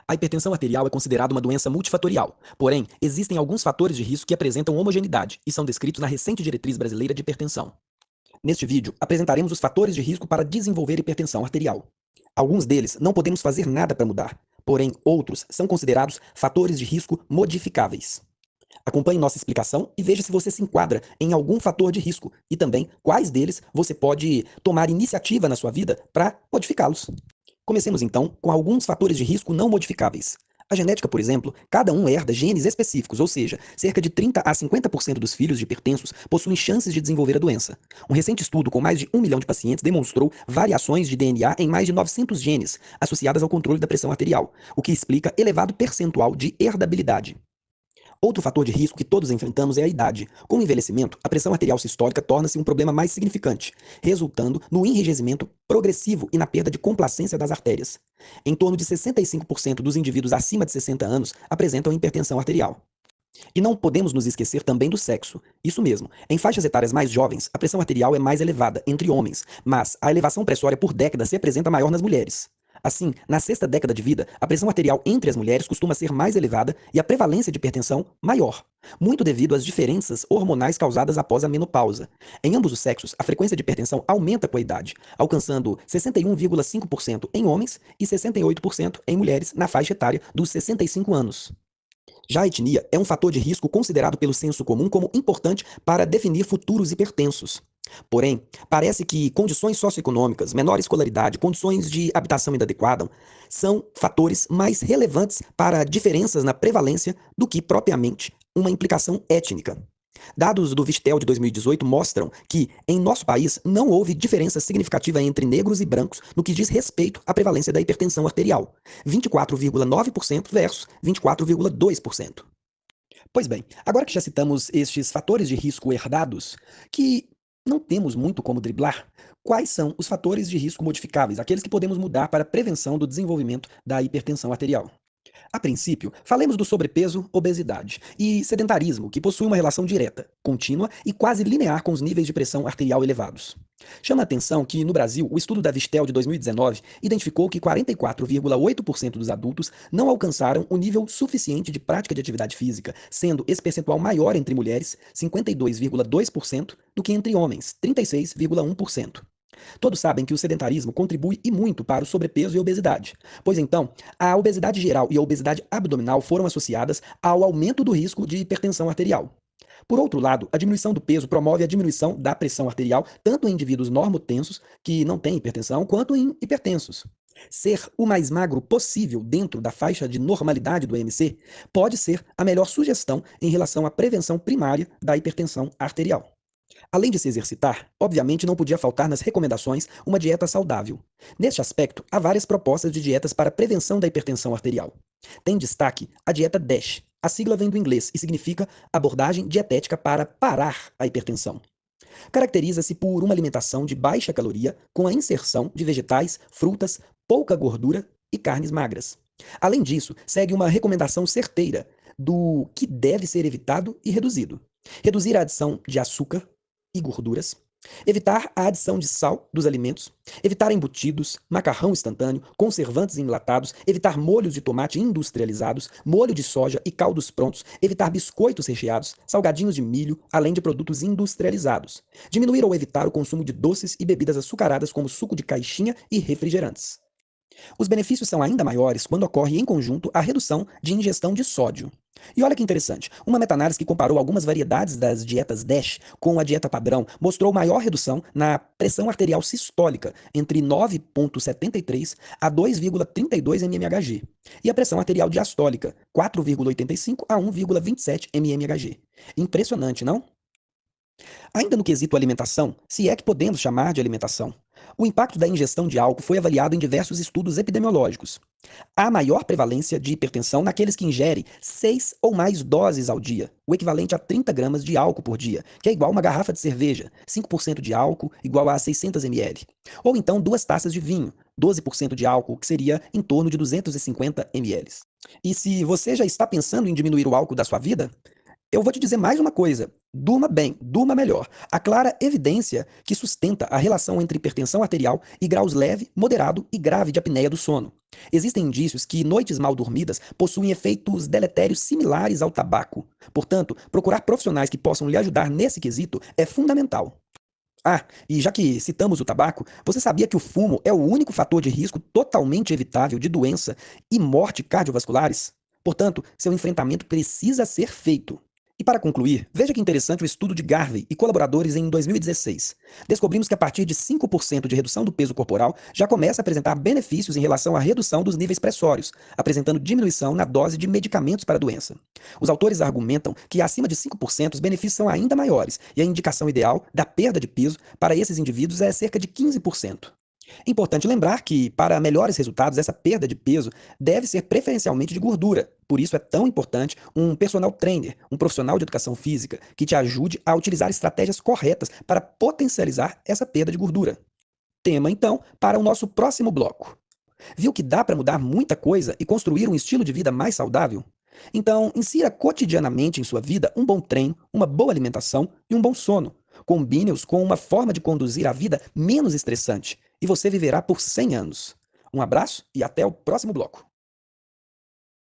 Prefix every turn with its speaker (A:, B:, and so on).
A: A hipertensão arterial é considerada uma doença multifatorial, porém, existem alguns fatores de risco que apresentam homogeneidade e são descritos na recente Diretriz Brasileira de Hipertensão. Neste vídeo, apresentaremos os fatores de risco para desenvolver hipertensão arterial. Alguns deles não podemos fazer nada para mudar, porém, outros são considerados fatores de risco modificáveis. Acompanhe nossa explicação e veja se você se enquadra em algum fator de risco e também quais deles você pode tomar iniciativa na sua vida para modificá-los. Comecemos então com alguns fatores de risco não modificáveis. A genética, por exemplo, cada um herda genes específicos, ou seja, cerca de 30 a 50% dos filhos de hipertensos possuem chances de desenvolver a doença. Um recente estudo com mais de 1 milhão de pacientes demonstrou variações de DNA em mais de 900 genes associadas ao controle da pressão arterial, o que explica elevado percentual de herdabilidade. Outro fator de risco que todos enfrentamos é a idade. Com o envelhecimento, a pressão arterial sistólica torna-se um problema mais significante, resultando no enrijecimento progressivo e na perda de complacência das artérias. Em torno de 65% dos indivíduos acima de 60 anos apresentam hipertensão arterial. E não podemos nos esquecer também do sexo. Isso mesmo, em faixas etárias mais jovens, a pressão arterial é mais elevada entre homens, mas a elevação pressória por década se apresenta maior nas mulheres. Assim, na sexta década de vida, a pressão arterial entre as mulheres costuma ser mais elevada e a prevalência de hipertensão maior, muito devido às diferenças hormonais causadas após a menopausa. Em ambos os sexos, a frequência de hipertensão aumenta com a idade, alcançando 61,5% em homens e 68% em mulheres na faixa etária dos 65 anos. Já a etnia é um fator de risco considerado pelo senso comum como importante para definir futuros hipertensos. Porém, parece que condições socioeconômicas, menor escolaridade, condições de habitação inadequada são fatores mais relevantes para diferenças na prevalência do que propriamente uma implicação étnica. Dados do Vistel de 2018 mostram que, em nosso país, não houve diferença significativa entre negros e brancos no que diz respeito à prevalência da hipertensão arterial, 24,9% versus 24,2%. Pois bem, agora que já citamos estes fatores de risco herdados, que não temos muito como driblar, quais são os fatores de risco modificáveis, aqueles que podemos mudar para a prevenção do desenvolvimento da hipertensão arterial? A princípio, falemos do sobrepeso, obesidade e sedentarismo, que possuem uma relação direta, contínua e quase linear com os níveis de pressão arterial elevados. Chama a atenção que, no Brasil, o estudo da Vistel de 2019 identificou que 44,8% dos adultos não alcançaram o nível suficiente de prática de atividade física, sendo esse percentual maior entre mulheres, 52,2%, do que entre homens, 36,1%. Todos sabem que o sedentarismo contribui e muito para o sobrepeso e obesidade. Pois então, a obesidade geral e a obesidade abdominal foram associadas ao aumento do risco de hipertensão arterial. Por outro lado, a diminuição do peso promove a diminuição da pressão arterial tanto em indivíduos normotensos, que não têm hipertensão, quanto em hipertensos. Ser o mais magro possível dentro da faixa de normalidade do MC pode ser a melhor sugestão em relação à prevenção primária da hipertensão arterial. Além de se exercitar, obviamente não podia faltar nas recomendações uma dieta saudável. Neste aspecto, há várias propostas de dietas para prevenção da hipertensão arterial. Tem destaque a dieta DASH. A sigla vem do inglês e significa abordagem dietética para parar a hipertensão. Caracteriza-se por uma alimentação de baixa caloria, com a inserção de vegetais, frutas, pouca gordura e carnes magras. Além disso, segue uma recomendação certeira do que deve ser evitado e reduzido. Reduzir a adição de açúcar e gorduras, evitar a adição de sal dos alimentos, evitar embutidos, macarrão instantâneo, conservantes enlatados, evitar molhos de tomate industrializados, molho de soja e caldos prontos, evitar biscoitos recheados, salgadinhos de milho, além de produtos industrializados. Diminuir ou evitar o consumo de doces e bebidas açucaradas como suco de caixinha e refrigerantes. Os benefícios são ainda maiores quando ocorre em conjunto a redução de ingestão de sódio. E olha que interessante, uma meta-análise que comparou algumas variedades das dietas DASH com a dieta padrão mostrou maior redução na pressão arterial sistólica entre 9,73 a 2,32 mmHg e a pressão arterial diastólica 4,85 a 1,27 mmHg. Impressionante, não? Ainda no quesito alimentação, se é que podemos chamar de alimentação, o impacto da ingestão de álcool foi avaliado em diversos estudos epidemiológicos. Há maior prevalência de hipertensão naqueles que ingerem 6 ou mais doses ao dia, o equivalente a 30 gramas de álcool por dia, que é igual a uma garrafa de cerveja, 5% de álcool igual a 600 ml. Ou então 2 taças de vinho, 12% de álcool, que seria em torno de 250 ml. E se você já está pensando em diminuir o álcool da sua vida, Eu vou te dizer mais uma coisa. Durma bem, durma melhor. Há clara evidência que sustenta a relação entre hipertensão arterial e graus leve, moderado e grave de apneia do sono. Existem indícios que noites mal dormidas possuem efeitos deletérios similares ao tabaco. Portanto, procurar profissionais que possam lhe ajudar nesse quesito é fundamental. Ah, e já que citamos o tabaco, você sabia que o fumo é o único fator de risco totalmente evitável de doença e morte cardiovasculares? Portanto, seu enfrentamento precisa ser feito. E para concluir, veja que interessante o estudo de Garvey e colaboradores em 2016. Descobrimos que a partir de 5% de redução do peso corporal já começa a apresentar benefícios em relação à redução dos níveis pressórios, apresentando diminuição na dose de medicamentos para a doença. Os autores argumentam que acima de 5% os benefícios são ainda maiores, e a indicação ideal da perda de peso para esses indivíduos é cerca de 15%. Importante lembrar que, para melhores resultados, essa perda de peso deve ser preferencialmente de gordura. Por isso é tão importante um personal trainer, um profissional de educação física, que te ajude a utilizar estratégias corretas para potencializar essa perda de gordura. Tema, então, para o nosso próximo bloco. Viu que dá para mudar muita coisa e construir um estilo de vida mais saudável? Então, insira cotidianamente em sua vida um bom treino, uma boa alimentação e um bom sono. Combine-os com uma forma de conduzir a vida menos estressante e você viverá por 100 anos. Um abraço e até o próximo bloco.